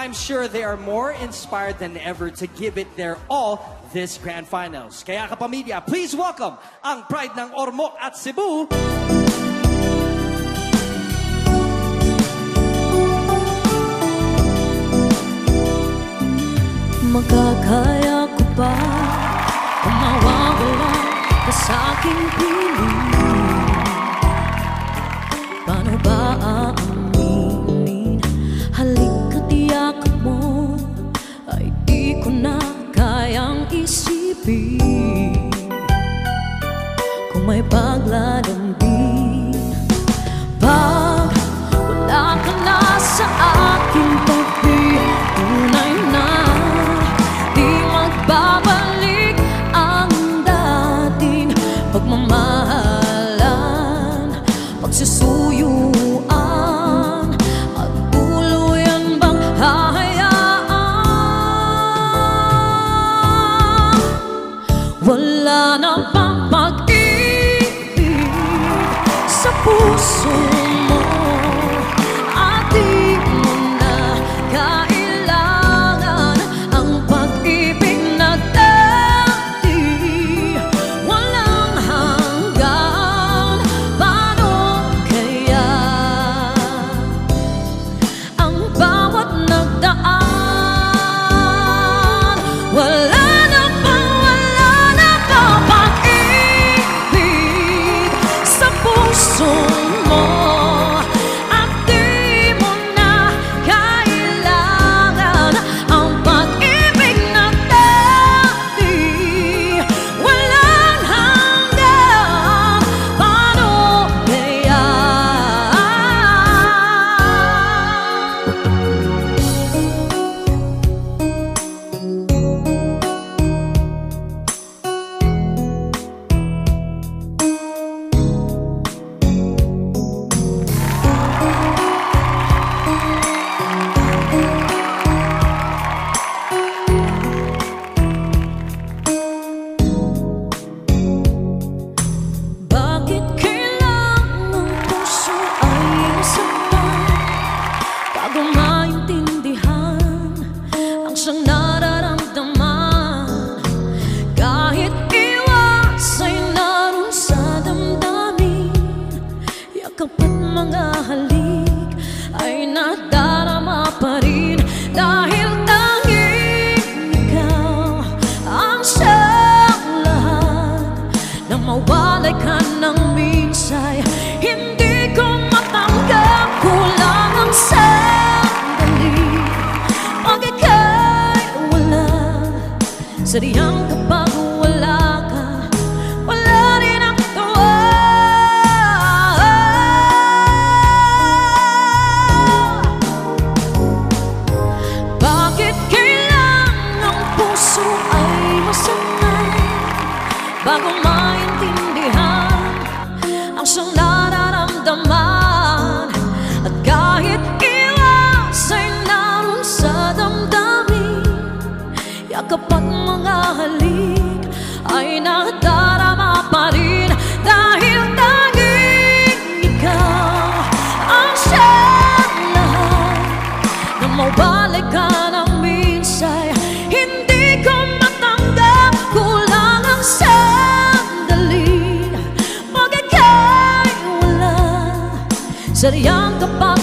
I'm sure they are more inspired than ever to give it their all this Grand Finals. Kaya kapamilya, please welcome ang Pride ng Ormoc at Cebu, magkakaya ko ba kung mawawala ka sa aking piling? Paano ba aaminin? Halika't yakap mo ay di ko na kayang isipin. Kung may paglalambing, pag wala ka na sa aking tabi, tunay na babalik ang dating pagmamahalan, pagsusuyuan, at tuluyan bang hahayaan? Wala na bang pag-ibig sa puso mo at di mo na kailangan ang pag-ibig mawalay ka ng minsay, hindi ko matanggap, kulang ang sandali. Pag ika'y wala, sadyang kapag wala ka, wala rin ang tawa. Bakit kailangan ang puso ay masanay bago maintindihan ang siyang nararamdaman? At kahit iwas ay naroon sa damdamin, yakap at mga halik ay nadarama pa rin, dahil tanging ikaw ang siyang lahat na mawalay ka ng minsay. Hindi ko matanggap, kulang ang sandali. Pag ika'y wala, sadyang kapag